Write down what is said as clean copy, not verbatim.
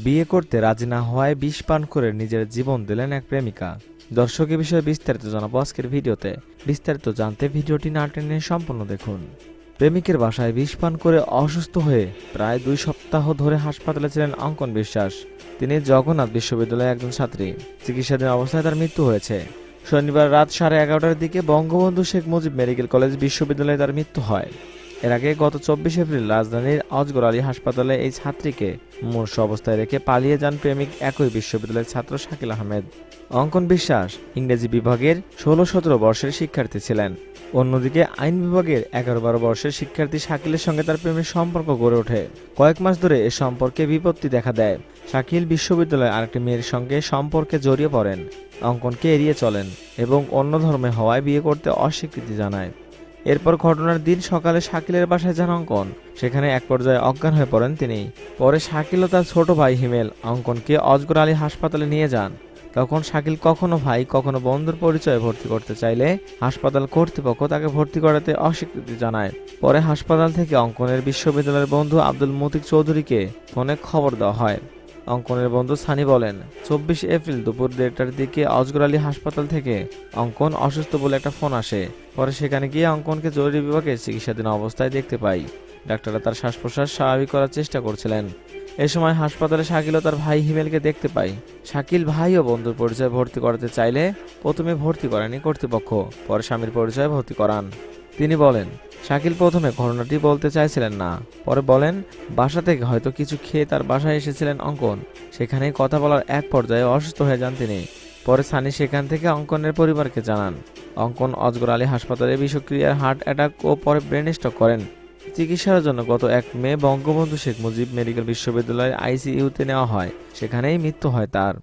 বিয়ে করতে রাজি না হওয়ায় বিষ পান করে নিজের জীবন দিলেন এক প্রেমিকা। দর্শক, এ বিষয়ে বিস্তারিত জানাবো আজকের ভিডিওতে। বিস্তারিত জানতে ভিডিওটি না টেনে সম্পূর্ণ দেখুন। প্রেমিকের বাসায় বিষ পান করে অসুস্থ হয়ে প্রায় 2 সপ্তাহ ধরে হাসপাতালে ছিলেন অঙ্কন বিশ্বাস। তিনি জগন্নাথ বিশ্ববিদ্যালয়ের একজন ছাত্রী। চিকিৎসাধীন অবস্থায় তার মৃত্যু হয়েছে। শনিবার রাত 11:30টার দিকে বঙ্গবন্ধু শেখ মুজিব মেডিকেল কলেজ বিশ্ববিদ্যালয়ে তার মৃত্যু হয়। এর আগে গত 24 এপ্রিল রাজধানীর অজগর আলী হাসপাতালে এই ছাত্রীকে মুমূর্ষু অবস্থায় রেখে পালিয়ে যান প্রেমিক একই বিশ্ববিদ্যালয়ের ছাত্র শাকিল আহমেদ। অঙ্কন বিশ্বাস ইংরেজি বিভাগের 16-17 বর্ষের শিক্ষার্থী ছিলেন। অন্যদিকে আইন বিভাগের 11-12 বর্ষের শিক্ষার্থী শাকিলের সঙ্গে তার প্রেমের সম্পর্ক গড়ে ওঠে। কয়েক মাস ধরে এ সম্পর্কে বিপত্তি দেখা দেয়। শাকিল বিশ্ববিদ্যালয়ে আরেকটি মেয়ের সঙ্গে সম্পর্কে জড়িয়ে পড়েন। অঙ্কনকে এড়িয়ে চলেন এবং অন্য ধর্মে হওয়ায় বিয়ে করতে অস্বীকৃতি জানায়। এরপর ঘটনার দিন সকালে শাকিলের বাসায় যান অঙ্কন। সেখানে এক পর্যায়ে অজ্ঞান হয়ে পড়েন তিনি। পরে শাকিল ও তার ছোট ভাই হিমেল অঙ্কনকে অজগর আলী হাসপাতালে নিয়ে যান। তখন শাকিল কখনো ভাই কখনো বন্ধুর পরিচয়ে ভর্তি করতে চাইলে হাসপাতাল কর্তৃপক্ষ তাকে ভর্তি করাতে অস্বীকৃতি জানায়। পরে হাসপাতাল থেকে অঙ্কনের বিশ্ববিদ্যালয়ের বন্ধু আব্দুল মতিক চৌধুরীকে ফোনে খবর দেওয়া হয়। অঙ্কনের বন্ধু সানি বলেন, 24 এপ্রিল দুপুর 1:30টার দিকে অজগর আলী হাসপাতাল থেকে অঙ্কন অসুস্থ বলে একটা ফোন আসে। পরে সেখানে গিয়ে অঙ্কনকে জরুরি বিভাগে চিকিৎসাধীন অবস্থায় দেখতে পাই। ডাক্তাররা তার শ্বাস প্রশ্বাস স্বাভাবিক করার চেষ্টা করছিলেন। এ সময় হাসপাতালে শাকিল ও তার ভাই হিমেলকে দেখতে পাই। শাকিল ভাই ও বন্ধুর পরিচয়ে ভর্তি করাতে চাইলে প্রথমে ভর্তি করেনি কর্তৃপক্ষ, পরে স্বামীর পরিচয়ে ভর্তি করান। তিনি বলেন, শাকিল প্রথমে ঘটনাটি বলতে চাইছিলেন না, পরে বলেন বাসা থেকে হয়তো কিছু খেয়ে তার বাসায় এসেছিলেন অঙ্কন। সেখানেই কথা বলার এক পর্যায়ে অসুস্থ হয়ে যান তিনি। পরে সানি সেখান থেকে অঙ্কনের পরিবারকে জানান। অঙ্কন অজগর আলী হাসপাতালে বিষক্রিয়ার হার্ট অ্যাটাক ও পরে ব্রেন স্ট্রোক করেন। চিকিৎসার জন্য গত 1 মে বঙ্গবন্ধু শেখ মুজিব মেডিকেল বিশ্ববিদ্যালয়ের আইসিইউতে নেওয়া হয়। সেখানেই মৃত্যু হয় তার।